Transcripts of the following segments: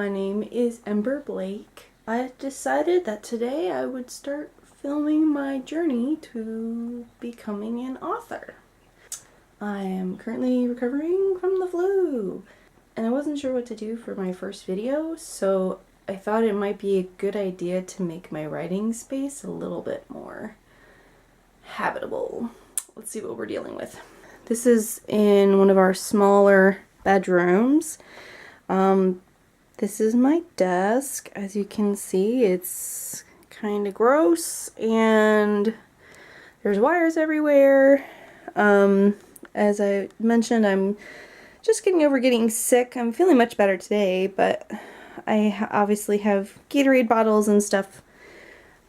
my name is Ember Blake. I decided that today I would start filming my journey to becoming an author. I am currently recovering from the flu, and I wasn't sure what to do for my first video, so I thought it might be a good idea to make my writing space a little bit more habitable. Let's see what we're dealing with. This is in one of our smaller bedrooms. This is my desk. As you can see, it's kind of gross and there's wires everywhere. As I mentioned, I'm just getting over getting sick. I'm feeling much better today, but I obviously have Gatorade bottles and stuff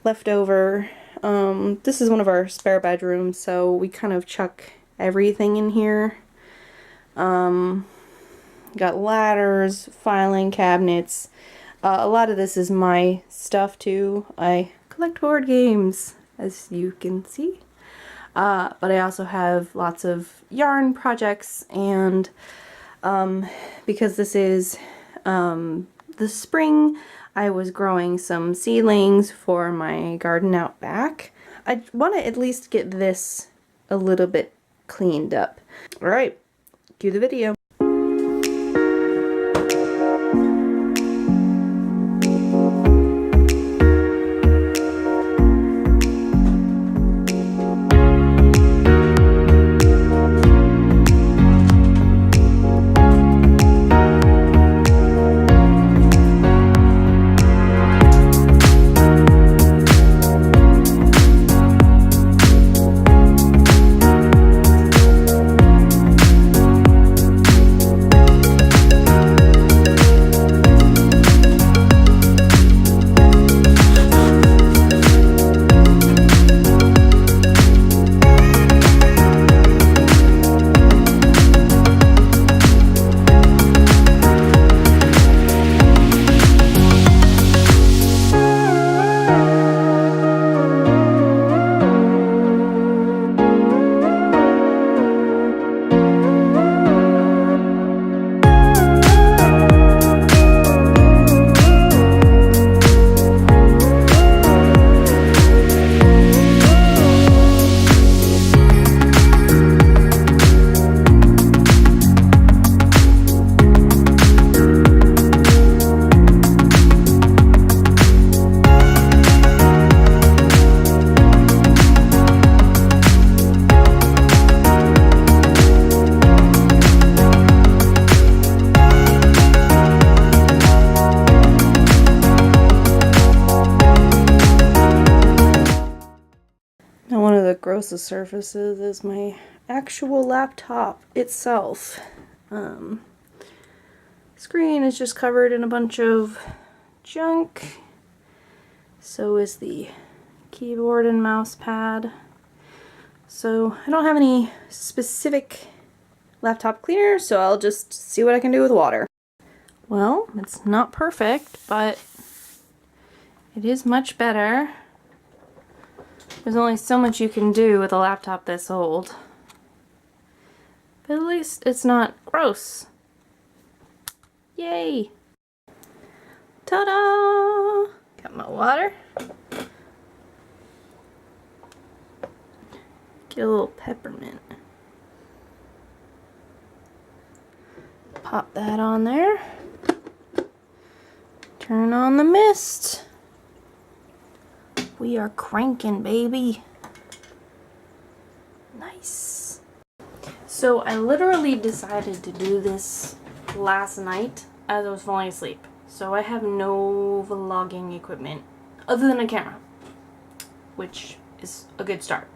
left over. This is one of our spare bedrooms, so we kind of chuck everything in here. Got ladders, filing cabinets. A lot of this is my stuff too. I collect board games, as you can see. But I also have lots of yarn projects, and because this is the spring, I was growing some seedlings for my garden out back. I want to at least get this a little bit cleaned up. Alright, cue the video. Now, one of the grossest surfaces is my actual laptop itself. Screen is just covered in a bunch of junk. So is the keyboard and mouse pad. So I don't have any specific laptop cleaner, so I'll just see what I can do with water. Well, it's not perfect, but it is much better. There's only so much you can do with a laptop this old. But at least it's not gross. Yay! Ta-da! Got my water. Get a little peppermint. Pop that on there. Turn on the mist. We are cranking, baby. Nice. So I literally decided to do this last night as I was falling asleep. So I have no vlogging equipment other than a camera, which is a good start.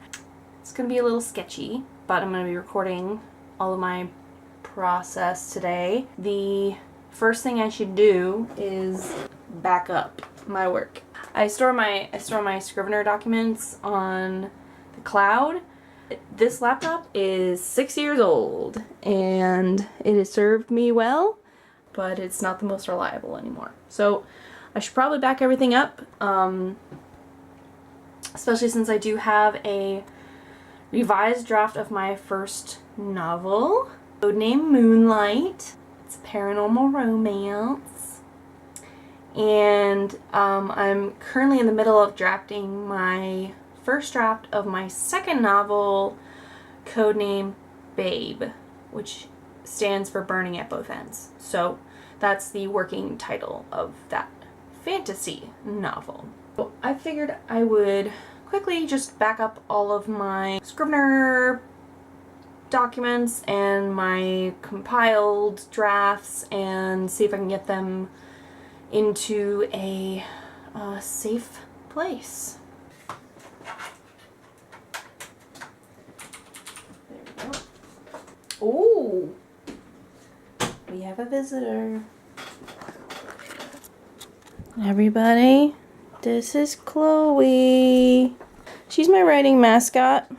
It's gonna be a little sketchy, but I'm gonna be recording all of my process today. The first thing I should do is back up my work. I store my Scrivener documents on the cloud. This laptop is 6 years old and it has served me well, but it's not the most reliable anymore. So I should probably back everything up, especially since I do have a revised draft of my first novel, named Moonlight. It's paranormal romance. and I'm currently in the middle of drafting my first draft of my second novel, codename Babe, which stands for Burning at Both Ends. So that's the working title of that fantasy novel. So I figured I would quickly just back up all of my Scrivener documents and my compiled drafts and see if I can get them into a safe place. There we go. Oh, we have a visitor. Everybody, this is Chloe. She's my writing mascot.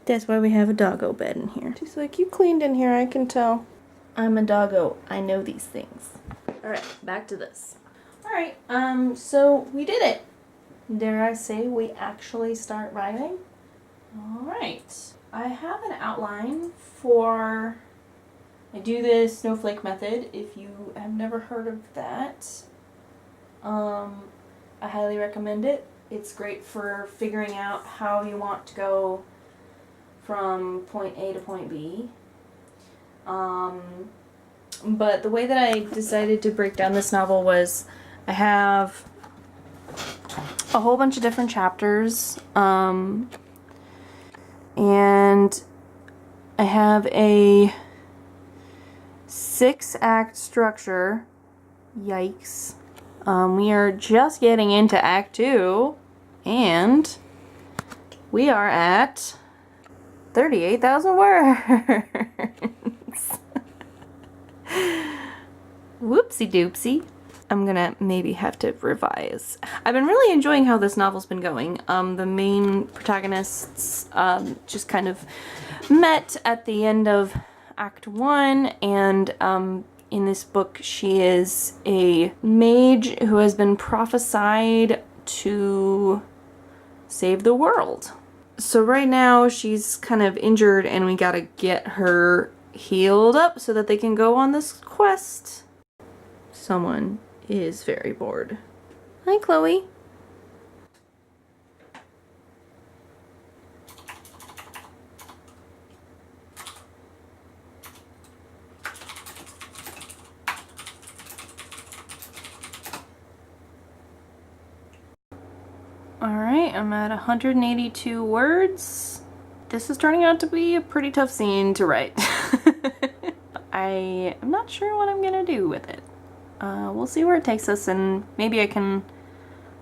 That's why we have a doggo bed in here. She's like, you cleaned in here, I can tell. I'm a doggo. I know these things. Alright, back to this. Alright, so we did it. Dare I say we actually start writing? Alright. I have an outline for... I do this snowflake method, if you have never heard of that. I highly recommend it. It's great for figuring out how you want to go from point A to point B. But the way that I decided to break down this novel was I have a whole bunch of different chapters, and I have a 6-act structure. Yikes. We are just getting into Act 2, and we are at 38,000 words. Whoopsie doopsie. I'm gonna maybe have to revise. I've been really enjoying how this novel's been going. The main protagonists just kind of met at the end of Act 1, and in this book she is a mage who has been prophesied to save the world. So right now she's kind of injured and we gotta get her healed up so that they can go on this quest. Someone is very bored. Hi, Chloe. Alright, I'm at 182 words. This is turning out to be a pretty tough scene to write. I am not sure what I'm gonna do with it. We'll see where it takes us, and maybe I can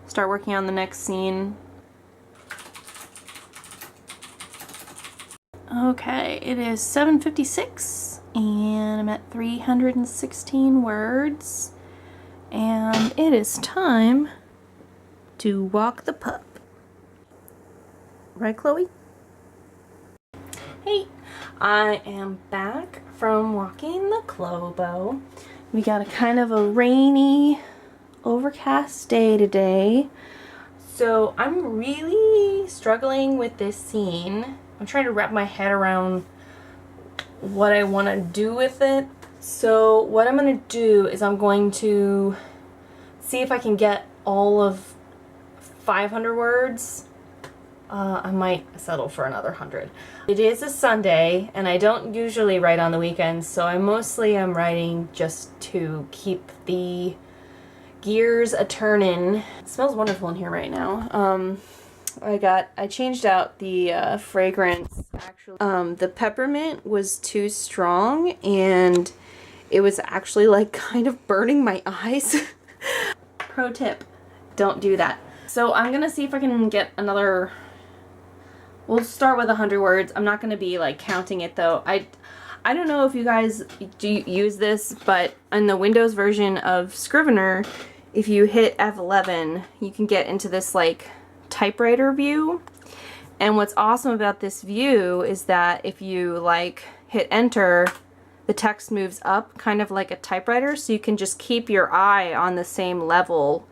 start working on the next scene. Okay, it is 7:56 and I'm at 316 words, and it is time to walk the pup. Right, Chloe? Hey, I am back from walking the Clobo. We got a kind of a rainy, overcast day today. So I'm really struggling with this scene. I'm trying to wrap my head around what I want to do with it. So what I'm going to do is I'm going to see if I can get all of 500 words. I might settle for another 100. It is a Sunday, and I don't usually write on the weekends, so I mostly am writing just to keep the gears a-turning. It smells wonderful in here right now. I changed out the fragrance. Actually, the peppermint was too strong, and it was actually like kind of burning my eyes. Pro tip, don't do that. So I'm gonna see if I can get another. We'll start with 100 words. I'm not gonna be like counting it though. I don't know if you guys do use this, but in the Windows version of Scrivener, if you hit F11, you can get into this like typewriter view. And what's awesome about this view is that if you like hit enter, the text moves up kind of like a typewriter, so you can just keep your eye on the same level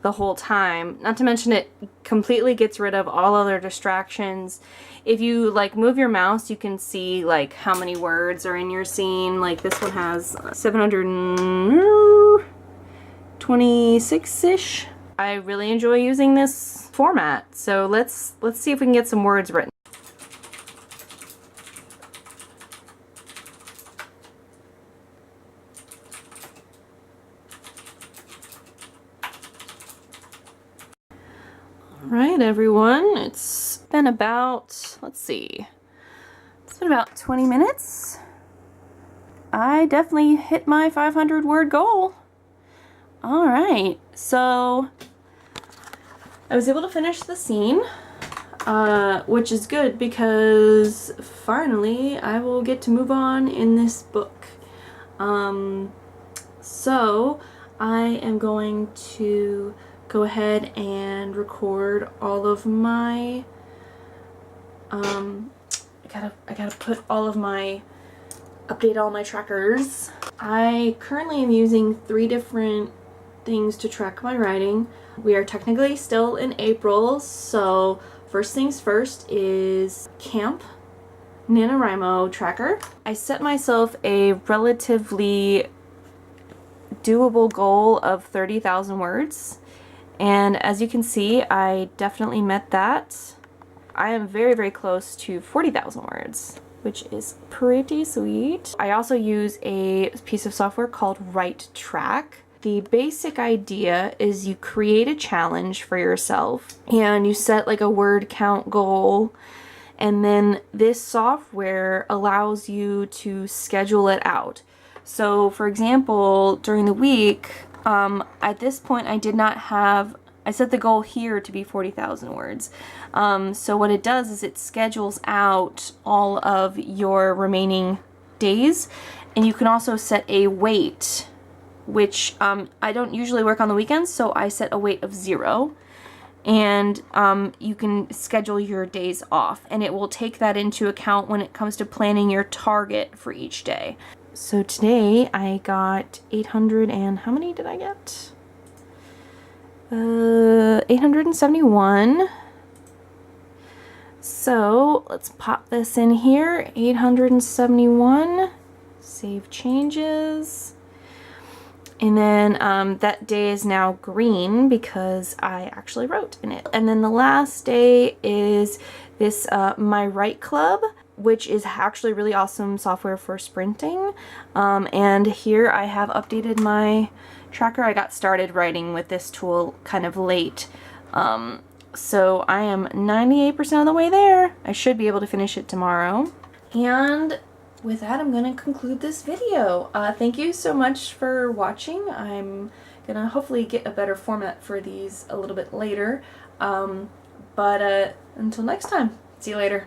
the whole time. Not to mention it completely gets rid of all other distractions. If you like move your mouse, you can see like how many words are in your scene. Like this one has 700 and 26-ish. I really enjoy using this format, so let's see if we can get some words written. Alright everyone, it's been about, let's see, it's been about 20 minutes. I definitely hit my 500 word goal. Alright, so I was able to finish the scene, which is good because finally I will get to move on in this book. So I am going to go ahead and record all of my, I gotta put all of my, update all my trackers. I currently am using 3 different things to track my writing. We are technically still in April, so first things first is Camp NaNoWriMo tracker. I set myself a relatively doable goal of 30,000 words, and as you can see, I definitely met that. I am very, very close to 40,000 words, which is pretty sweet. I also use a piece of software called WriteTrack. The basic idea is you create a challenge for yourself and you set like a word count goal, and then this software allows you to schedule it out. So for example, during the week, at this point I did not have, I set the goal here to be 40,000 words. So what it does is it schedules out all of your remaining days, and you can also set a weight, which I don't usually work on the weekends, so I set a weight of 0. And you can schedule your days off, and it will take that into account when it comes to planning your target for each day. So today I got 800 and how many did I get? 871. So let's pop this in here, 871, save changes. And then that day is now green because I actually wrote in it. And then the last day is this My Write Club, which is actually really awesome software for sprinting. And here I have updated my tracker. I got started writing with this tool kind of late. So I am 98% of the way there. I should be able to finish it tomorrow. And with that, I'm going to conclude this video. Thank you so much for watching. I'm going to hopefully get a better format for these a little bit later. But until next time, see you later.